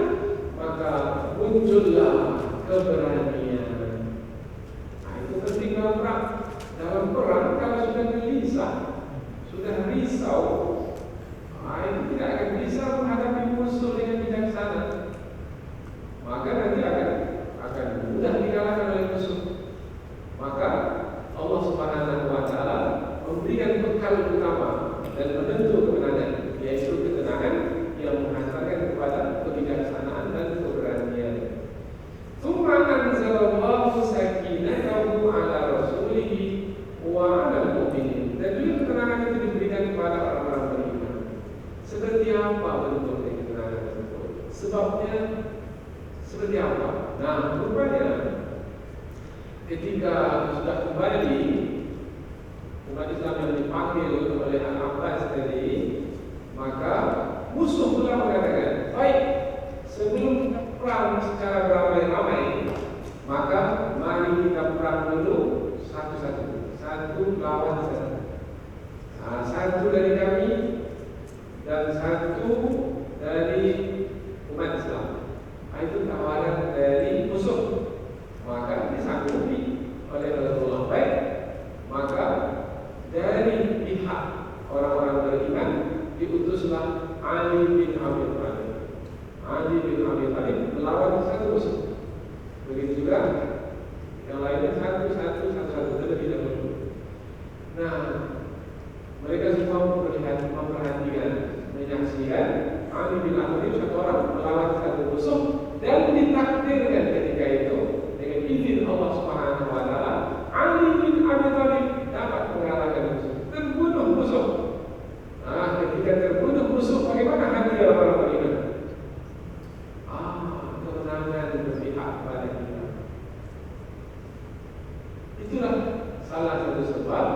maka muncullah keberanian. Nah, itu penting dalam perang. Dalam perang kalau sudah gelisah, sudah risau, itu tidak akan bisa menghadapi musuh dengan bijaksana. Maka nanti akan mudah dikalahkan oleh musuh. Maka Allah Subhanahu wa taala memberikan bekal utama dan penentu kemenangan, yaitu ketenangan yang menghantarkan kepada kebijaksanaan dan keberanian. Tsumma anzalallahu sakinatahu ala rasulihi wa 'alal mu'minin. Dan juga ketenangan itu diberikan kepada orang-orang beriman. Seperti apa bentuk ketenangan tersebut? Sebabnya seperti apa? Nah, rupanya ketika sudah kembali umat Islam yang dipanggil oleh Al-Abbas tadi, maka musuh pula mengatakan, baik, sebelum kita perang secara beramai-ramai, maka mari kita perang dulu satu-satu, satu lawan satu. Nah, satu dari kami dan satu dari umat Islam. Nah, itu tawaran dari musuh. Maka disanggupi oleh Rasulullah. Baik, maka dari pihak orang-orang beriman diutuslah Ali bin Abi Thalib. Ali bin Abi Thalib melawan satu musuh. Begitu juga yang lainnya satu-satu terlebih dahulu. Nah, mereka semua memperhatikan, menyaksikan Ali bin Abi Thalib satu orang melawan satu musuh dan ditakdirkan ketika itu dengan izin Allah Subhanahu wa taala, Ali bin Abi Thalib dapat mengalahkan musuh, terbunuh musuh. Nah, ketika terbunuh musuh, bagaimana hati orang-orang beriman? Kemenangan berpihak pada kita. Itulah salah satu sebab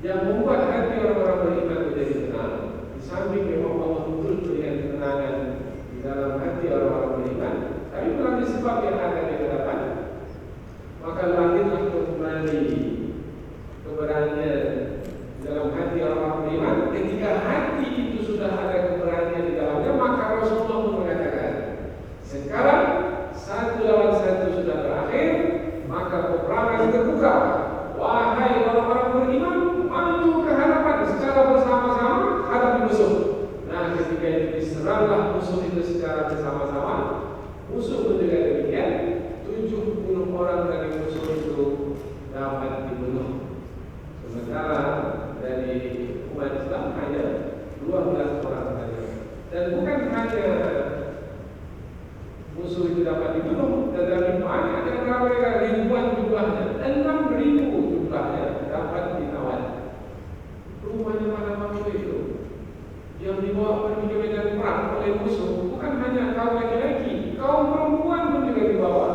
yang membuat hati orang-orang beriman menjadi tenang. Di samping memang Allah betul berikan ketenangan di dalam hati orang-orang beriman, tapi melalui sebab yang ada di hadapan, maka lahirlah kembali keberanian dalam hati orang-orang beriman. Ketika hati itu sudah ada keberanian di dalamnya, maka Rasulullah mengatakan, sekarang satu lawan satu sudah berakhir, maka peperangan terbuka. Wahai orang-orang beriman, maju ke hadapan secara bersama-sama hadapi musuh. Nah, ketika itu diseranglah musuh itu secara bersama-sama. Musuh pun juga demikian. 70 orang dari musuh itu dapat dibunuh. Sementara dari umat Islam hanya 12 orang saja. Dan bukan hanya musuh itu dapat dibunuh, tetapi banyak yang mereka ribuan jumlahnya, 6.000 jumlahnya dapat ditawan. Rupanya pada waktu itu yang dibawa pergi ke medan perang oleh musuh bukan hanya kaum laki-laki, kaum perempuan pun juga dibawa.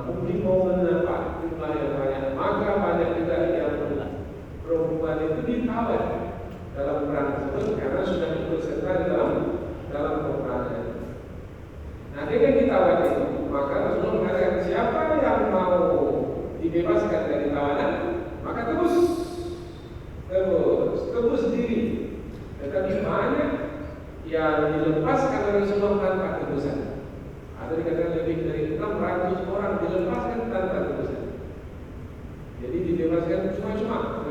Mungkin mau mendapat jumlah yang banyak, maka banyak juga yang perempuan itu ditawan dalam perang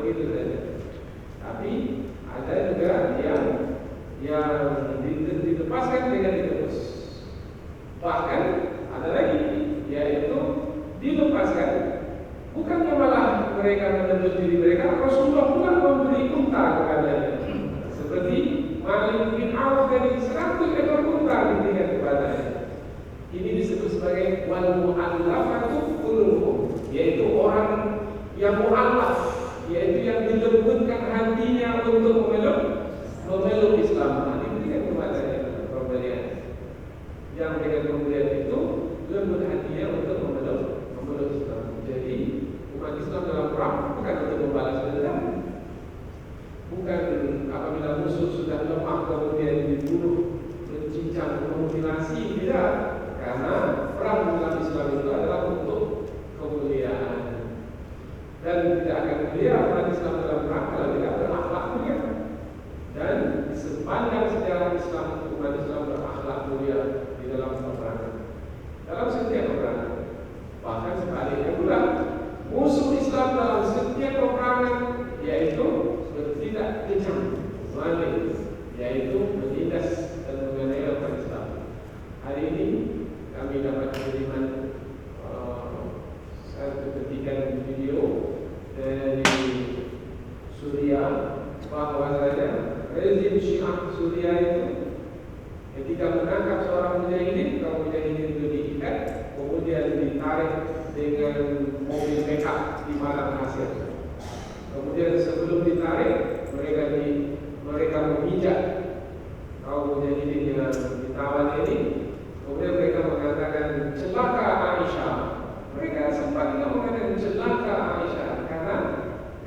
begitu saja. Tapi ada juga yang dilepaskan dengan ditebus. Bahkan ada lagi, yaitu dilepaskan bukannya malah mereka menebus diri mereka, Rasulullah pula memberi unta kepadanya. Seperti Malik bin Auf dari 100 ekor unta diberikan kepadanya. Ini disebut sebagai wal mu'allafatu qulubuhum, yaitu orang yang mu'allaf, yaitu yang dilembutkan hatinya untuk memeluk Islam. Diberikan kepadanya pemberian. Yang dengan pemberian itu lembut hatinya untuk memeluk Islam. Jadi umat Islam dalam perang bukan untuk membalas dendam, bukan apabila musuh sudah lemah kemudian dibunuh, mencincang, memutilasi, tidak. Karena perang dalam Islam itu adalah untuk kemuliaan, dan tidak akan mulia umat Islam dalam perang kalau tidak berakhlak mulia. Dan sepanjang sejarah Islam, umat Islam berakhlak mulia di dalam peperangan, dalam setiap peperangan. Bahkan sebaliknya pula, musuh Islam dalam setiap peperangan yaitu bertindak kejam, zalim, yaitu menindas dan menganiaya umat Islam. Hari ini kami dapat kiriman satu ketikan video dari Suriah, bahwasanya rezim Syiah Suriah itu ketika menangkap seorang mujahidin, kaum mujahidin itu diikat, kemudian ditarik dengan mobil backup di padang pasir. Kemudian sebelum ditarik, mereka memijak kaum mujahidin yang ditawan ini. Kemudian mereka mengatakan celaka Aisyah. Mereka sempat juga mengatakan celaka Aisyah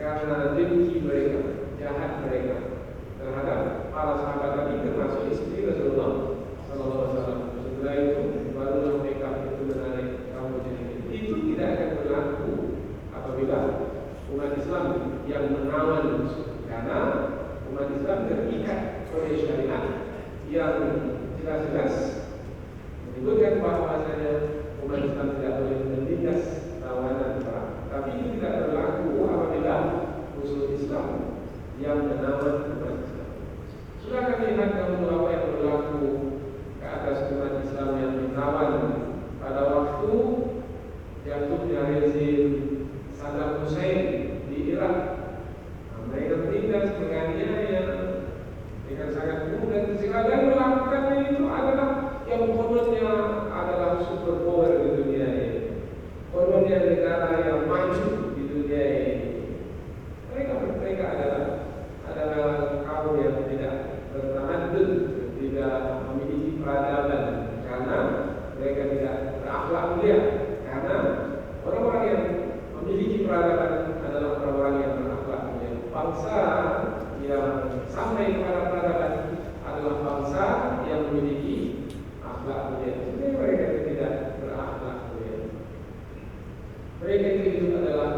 karena dengki mereka, jahat mereka terhadap para sahabat Nabi, termasuk istri Rasulullah Sallallahu Alaihi Wasallam. Setelah itu barulah mereka itu menarik kaum mujahidin. Itu tidak akan berlaku apabila umat Islam yang menawan musuh, karena umat Islam terikat oleh syariat yang jelas-jelas menyebutkan bahwasanya umat Islam tidak boleh menindas tawanan perang. Tapi itu tidak berlaku apabila musuh Islam yang menawan umat Islam. Sudah kami lihat dahulu apa yang berlaku ke atas umat Islam yang ditawan pada waktu jatuhnya rezim Saddam Hussein di Irak. Mereka menindas, menganiaya dengan sangat mudah. Sekalian melakukannya itu adalah yang kononnya adalah super power di dunia ini, kononnya negara yang maju di dunia ini. Mereka adalah kaum yang tidak bertamadun, tidak memiliki peradaban, karena mereka tidak berakhlak mulia. Karena orang-orang yang memiliki peradaban adalah orang-orang yang berakhlak mulia. Bangsa yang sampai kepada peradaban adalah bangsa yang memiliki akhlak mulia. Jadi mereka tidak berakhlak mulia. Mereka itu adalah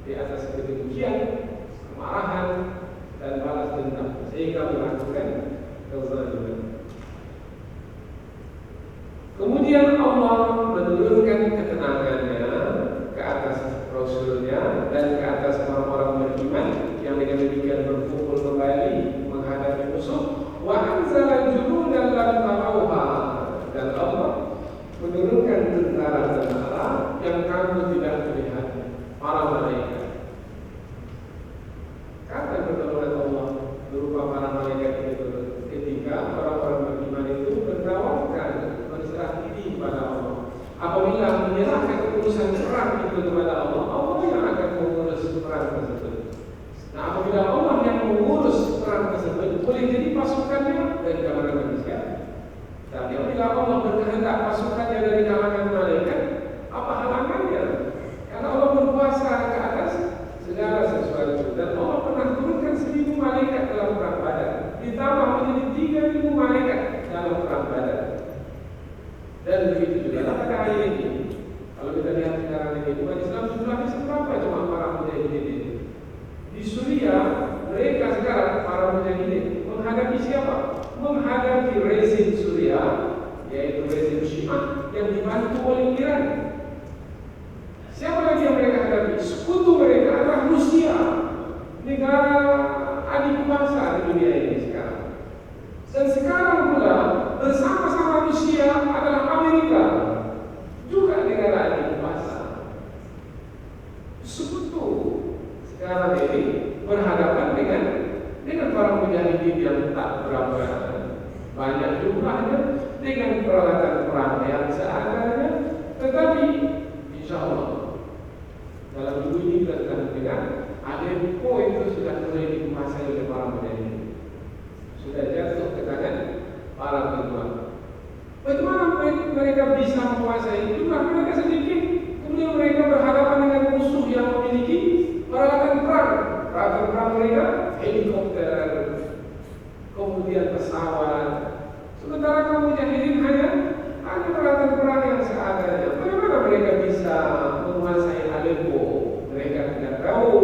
di atas kedengkian, kemarahan, dan balas dendam, sehingga melakukan kezaliman. Kemudian Allah menurunkan ketenangannya ke atas Rasulnya dan ke atas orang-orang beriman yang dengan demikian berkumpul kembali menghadapi musuh. Wa anzala junudan lam tarauha, dan Allah menurunkan tentara-tentara yang kamu tidak melihat, para malaikat. Kata pertolongan Allah berupa para malaikat itu ketika orang-orang beriman itu bertawakkal, berserah diri kepada Allah. Apabila menyerahkan urusan perang itu kepada Allah, Allah yang akan mengurus perang tersebut. Nah, apabila Allah yang mengurus perang tersebut, boleh jadi pasukannya dari kalangan manusia. Tapi apabila Allah berkehendak pasukannya dari kalangan malaikat, apa halangannya? Karena Allah berkuasa ke atas segala sesuatu, dan Allah pernah turunkan 1000 malaikat dalam perang Badar, ditambah menjadi 3000 malaikat dalam perang Badar. Dan begitu juga pada hari ini. Kalau kita lihat sekarang ini, umat Islam jumlahnya seberapa cuma para mujahidin? Di Suriah, mereka sekarang para mujahidin menghadapi siapa? Menghadapi rezim Suriah, yaitu rezim Syiah yang dibantu oleh Iran. Siapa lagi yang mereka hadapi? Sekutu mereka adalah Rusia. Dan sekarang pula bersama-sama Rusia adalah Amerika, juga negara adik kuasa. Sekutu sekarang ini berhadapan dengan para mujahidin yang tak berapa banyak jumlahnya, dengan peralatan perang yang seadanya, tetapi insya Allah dalam minggu ini kita sudah mendengar Aleppo itu sudah mulai dikuasai oleh para mujahidin, sudah jatuh ke tangan para pejuang. Bagaimana mereka bisa menguasai? Jumlah mereka sedikit, kemudian mereka berhadapan dengan musuh yang memiliki peralatan perang. Peralatan perang mereka helikopter, kemudian pesawat. Sementara kaum mujahidin hanya peralatan perang yang seadanya. Bagaimana mereka bisa menguasai Aleppo? Mereka tidak tahu.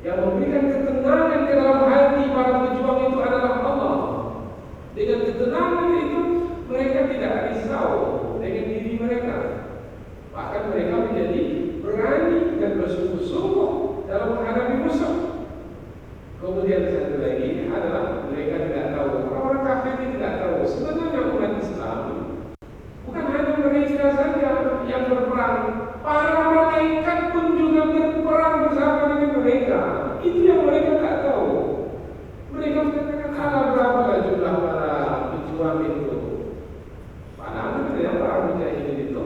Yang memberikan ketenangan ke dalam hati para pejuang itu adalah Allah. Dengan ketenangan itu mereka tidak risau dengan diri mereka. Bahkan mereka menjadi berani dan bersungguh-sungguh dalam menghadapi musuh. Kemudian satu lagi adalah mereka tidak tahu, orang-orang kafir ini tidak tahu sebenarnya umat Islam bukan hanya mereka saja yang berperang, para malaikat pun juga berperang bersama dengan mereka. Itu yang mereka tak tahu. Mereka mengatakan ada berapa jumlah para pejuang itu. Padahal para mujahidin itu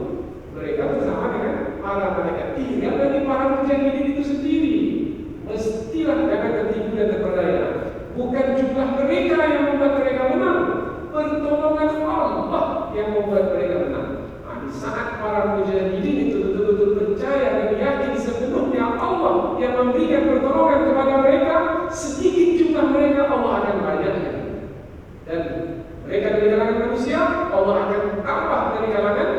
mereka bersama dengan para malaikat. Tinggal dari para mujahidin itu sendiri. Mestilah jangan tertipu dan terpedaya. Bukan jumlah mereka yang membuat mereka menang, pertolongan Allah yang membuat mereka menang. Di saat para mujahidin itu betul-betul percaya dan yakin sepenuhnya Allah yang memberikan pertolongan kepada mereka, sedikit jumlah mereka Allah akan banyakkan. Dan mereka dari kalangan manusia, Allah akan tambah dari kalangan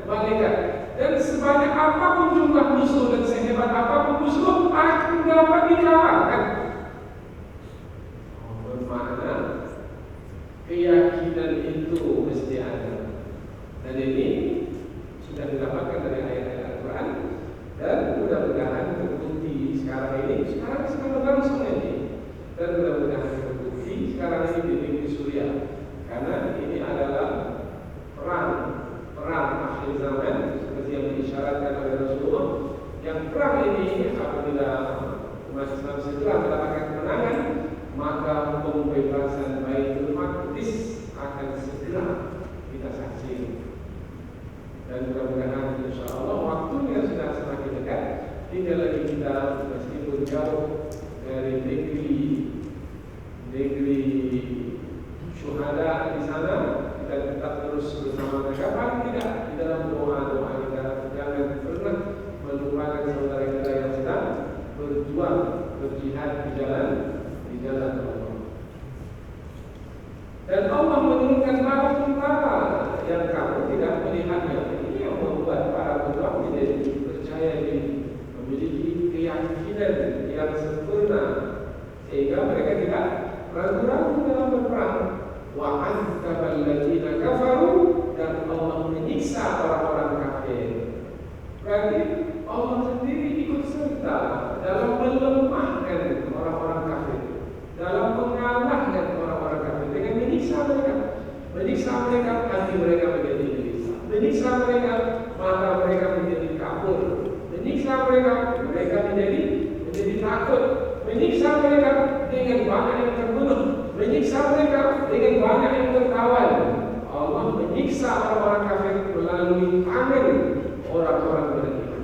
malaikat. Dan sebanyak apapun jumlah musuh dan sehebat apapun musuh akan dapat dikalahkan. Bermakna keyakinan itu mesti ada. Dan ini sudah didapatkan dari ayat-ayat Al-Quran. Dan mudah-mudahan terbukti sekarang ini. Sekarang berlangsung ini. Dan mudah-mudahan terbukti sekarang ini di negeri Suriah. Karena ini adalah perang akhir zaman seperti yang diisyaratkan oleh Rasulullah. Yang perang ini apabila umat Islam segera mendapatkan kemenangan, maka pembebasan Baitul Maqdis akan segera kita saksikan. Dan mudah-mudahan insya Allah waktunya sudah semakin dekat. Tinggal lagi kita meskipun jauh dari negeri syuhada di sana, kita tetap terus bersama mereka. Paling tidak di dalam doa-doa kita jangan pernah melupakan saudara kita yang sedang berjuang berjihad di jalan Allah. Dan Allah menurunkan bala tentara yang kamu tidak melihatnya. Ini yang membuat para pejuang menjadi percaya diri, memiliki keyakinan yang sempurna, sehingga mereka tidak ragu-ragu dalam berperang. Wa antabal ladzina kafaru, dan Allah menyiksa orang-orang kafir. Berarti Allah sendiri ikut serta dalam melemahkan orang-orang kafir, dalam mengalahkan orang-orang kafir dengan menyiksa mereka, hati mereka menjadi gelisah, menyiksa mereka, mata mereka menjadi kabur, menyiksa mereka menjadi takut, menyiksa mereka dengan banyak yang terbunuh, menyiksa mereka dengan banyak yang tertawan. Allah menyiksa orang-orang kafir melalui tangan orang-orang beriman.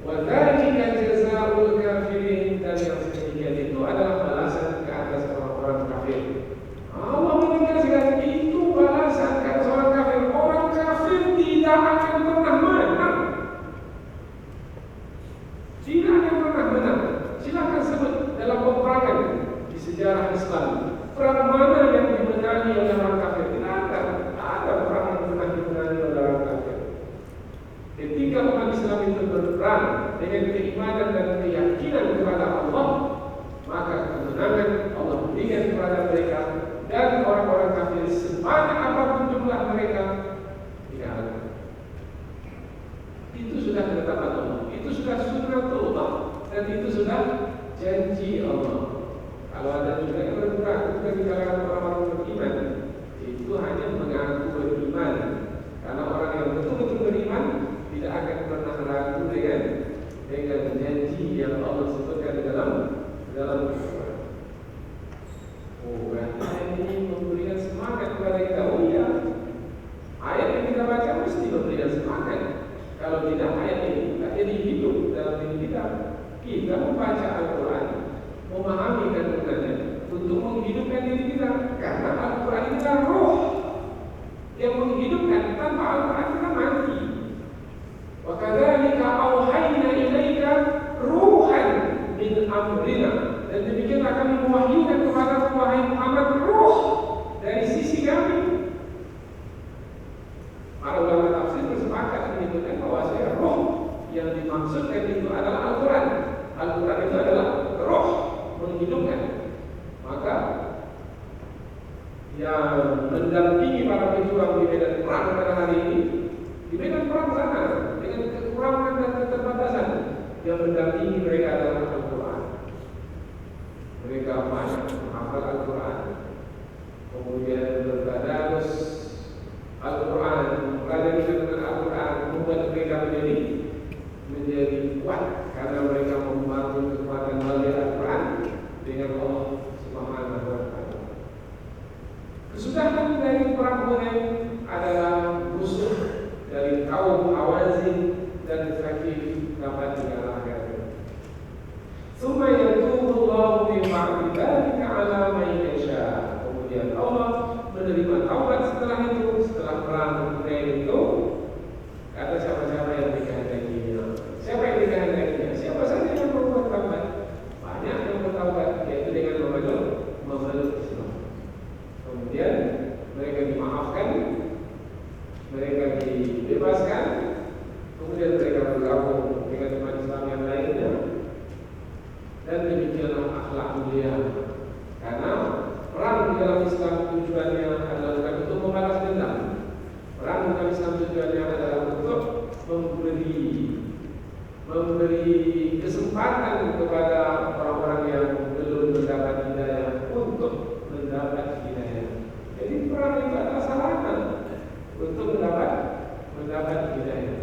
Wa dzalika jazaa'ul kafirin, dan yang sedemikian itu adalah balasan ke atas orang-orang kafir. Allah menegaskan itu balasan ke atas orang kafir. Orang kafir tidak akan pernah menang. Tidak akan pernah menang. Silakan sebut dalam peperangan di sejarah Islam, perang mana yang dimenangi oleh orang kafir? Tidak ada perang yang pernah dimenangi oleh orang kafir. Ketika umat Islam itu berperang dengan keimanan dan keyakinan kepada Allah, maka kemenangan Allah berikan kepada mereka, dan orang-orang kafir sebanyak apapun jumlah mereka tidak ada. Itu sudah ketetapan Allah, itu sudah sunnatullah, dan itu sudah janji Allah. Kalau ada juga yang ragu-ragu di kalangan orang-orang beriman, itu hanya mengaku beriman. Karena orang yang betul-betul beriman tidak akan pernah ragu dengan janji yang Allah sebutkan di dalam Al-Quran. Oh, berarti ini memberikan semangat kepada kita. Oh iya, ayat yang kita baca mesti memberikan semangat. Kalau tidak, ayat ini tidak jadi hidup dalam diri kita. Kita membaca Al-Quran, memahami kandungannya untuk menghidupkan diri kita. Karena Al-Quran itu adalah roh yang menghidupkan. Tanpa Al-Quran kita mati. Wa kadzalika auhayna ilaika ruhan min amrina. Dan demikianlah kami mewahyukan kepada wahai Muhammad roh dari sisi kami. Para ulama tafsir bersepakat menyebutkan bahwa roh yang dimaksudkan itu adalah Al-Quran. Al-Quran itu adalah roh menghidupkan. Maka yang mendampingi para pejuang di medan perang pada hari ini, di medan perang sana dengan kekurangan dan keterbatasan, yang mendampingi mereka adalah Al-Quran. Mereka banyak menghafal Al-Quran, kemudian bertadarus Al-Quran, mempelajari tentang Al-Quran, membuat mereka menjadi kuat karena mereka membangun kekuatan melalui Al-Quran dengan Allah Subhanahu wa Ta'ala. Kesudahan dari perang Hunain adalah musuh dari kaum Hawazin dan Tsaqif dapat dikalahkan. Summa yatubu Allahu min ba'di dzalika 'ala man yasha. Kemudian Allah menerima taubat setelah itu, setelah perang Hunain itu, kata siapa-siapa yang dikehendakinya. Siapa yang dikehendakinya? Siapa saja yang berbuat taubat? Banyak yang bertaubat, yaitu dengan memeluk Islam. Kemudian mereka dimaafkan, mereka dibebaskan, kemudian mereka bergabung dengan umat Islam yang lainnya. Dan demikianlah akhlak mulia. Karena perang di dalam Islam tujuannya adalah bukan untuk membalas dendam. Perang di dalam Islam tujuannya adalah untuk memberi kesempatan kepada orang-orang yang belum mendapat hidayah untuk mendapat hidayah. Jadi perang itu adalah sarana untuk mendapat hidayah.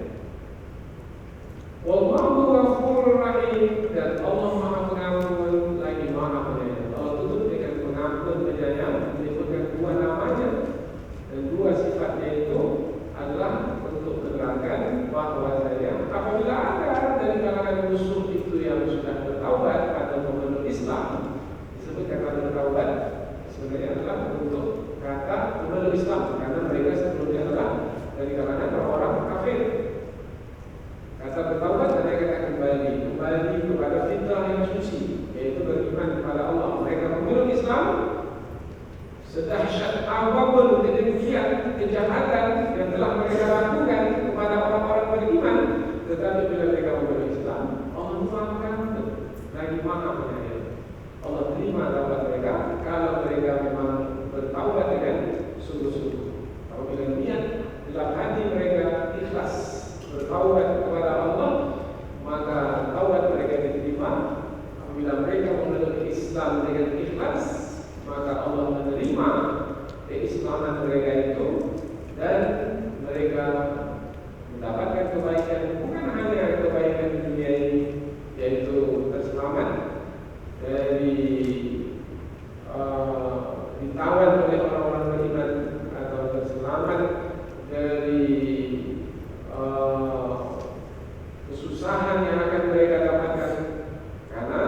Wallahu ghafurur rahim. Dan Allah Maha Pengampun lagi Maha Penyayang. Allah tutup dengan pengampun penyayang, menyebutkan dua namanya dan dua sifatnya itu adalah untuk menerangkan bahwa apabila ada dari kalangan musuh itu yang sudah bertaubat atau memeluk Islam, disebut kata bertaubat sebenarnya adalah untuk kata memeluk Islam, karena mereka sebelumnya adalah dari kalangan orang-orang kafir. Kata bertaubat mereka akan kembali kepada fitrah yang suci, yaitu beriman kepada Allah. Mereka memeluk Islam sedahsyat apapun kedengkian, kejahatan yang telah mereka lakukan kepada orang-orang beriman, tetapi bila mereka memeluk Islam, Allah memaafkan lagi Maha Penyayang. Allah terima taubat mereka kalau mereka memang bertaubat dengan sungguh-sungguh. Apabila niat dalam hati mereka ikhlas bertaubat kepada Allah, maka taubat mereka diterima. Apabila mereka memeluk Islam dengan ikhlas, maka Allah menerima keislaman mereka itu dan mereka mendapatkan kebaikan, bukan hanya kebaikan di dunia ini, yaitu terselamat dari ditawan oleh orang-orang beriman, atau terselamat dari kesusahan yang akan mereka dapatkan, karena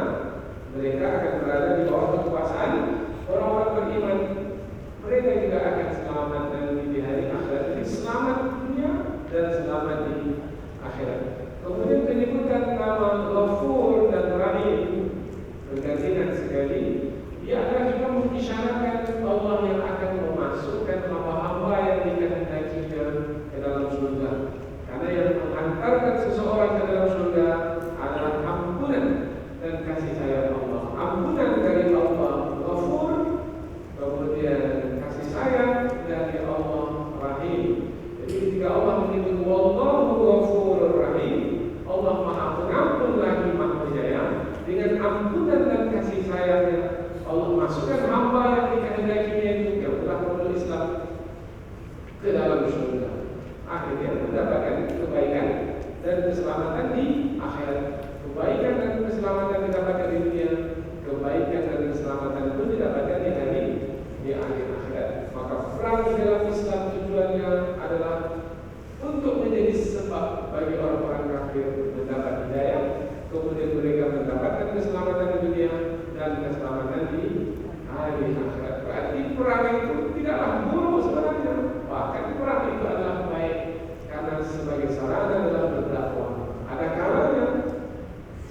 mereka akan berada di bawah kekuasaan orang-orang beriman. Mereka juga akan selamat nanti di hari akhirat. Jadi selamat di dunia dan selamat di akhirat. Kemudian menyebutkan nama Ghafur dan Rahim bergantian sekali. Dia akan juga mengisyaratkan Allah yang akan memasukkan hamba-hamba yang dikehendakinya ke dalam surga. Karena yang menghantarkan seseorang ke dalam surga adalah ampunan dan kasih sayang Allah. Ampunan dari Allah Ghafur, kemudian kasih sayang dari Allah Rahim. Jadi ketika Allah menyebut Wallahu Ghafurur Rahim, Allah Maha Pengampun lagi Maha Penyayang, dengan ampunan dan kasih sayangnya Allah memasukkan hamba yang dikehendakinya itu yang telah memeluk Islam ke dalam surga. Akhirnya mendapatkan kebaikan dan keselamatan di akhirat. Kebaikan dan keselamatan didapatkan di dunia, kebaikan dan keselamatan pun didapatkan di akhir akhirat. Maka perang di dalam Islam tujuannya adalah untuk menjadi sebab bagi orang-orang kafir mendapat hidayah, kemudian mereka mendapatkan keselamatan di dunia dan keselamatan di hari akhirat. Berarti perang itu tidaklah buruk sebenarnya, bahkan perang itu adalah baik karena sebagai sarana dalam berdakwah. Ada kalanya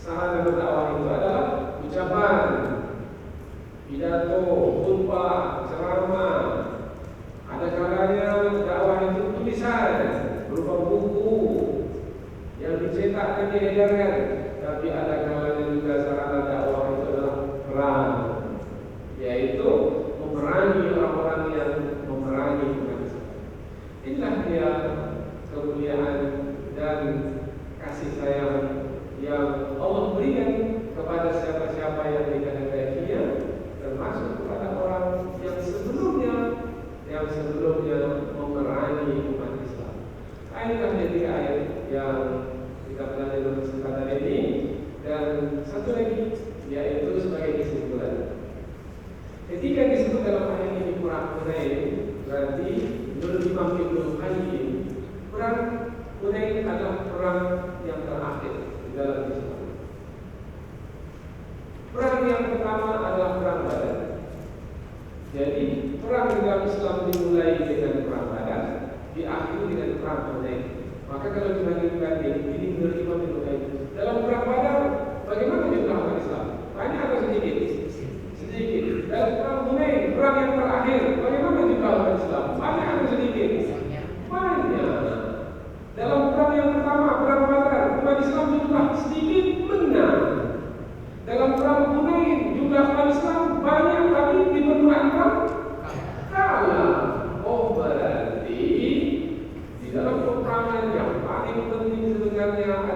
sarana berdakwah itu adalah ucapan, pidato, khutbah, ceramah. Ada kalanya dakwah itu tulisan berupa buku yang dicetak dan diedarkan. Tapi ada kalanya juga sarana dakwah itu adalah perang, yaitu memerangi orang-orang yang memerangi umat Islam. Inilah dia kemuliaan dan kasih sayang yang Allah berikan kepada siapa-siapa yang dikehendakinya, termasuk kepada orang yang sebelumnya memerangi umat Islam. Inilah tiga ayat yang kita pelajari dalam kesempatan ini, dan satu lagi yaitu sebagai kesimpulan. Ketika disebut dalam ayat ini perang Hunain, berarti menurut Imam Ibnu Qayyim, perang Hunain adalah perang yang terakhir di dalam Islam. Perang yang pertama adalah perang Badar. Jadi perang di dalam Islam dimulai dengan perang Badar, diakhiri dengan perang Hunain. Maka kalau dibanding-banding, ini menurut Imam Ibnu Qayyim, dalam perang Badar bagaimana jumlah umat Islam? Banyak atau sedikit? Sedikit. Dalam perang Hunain, perang yang terakhir, bagaimana jumlah umat Islam? Banyak atau sedikit? Banyak. Dalam perang yang pertama, perang Badar, umat Islam jumlah sedikit, menang. Dalam perang Hunain, jumlah umat Islam banyak, tapi di permukaan perang kalah. Oh, berarti di dalam peperangan yang paling penting sebenarnya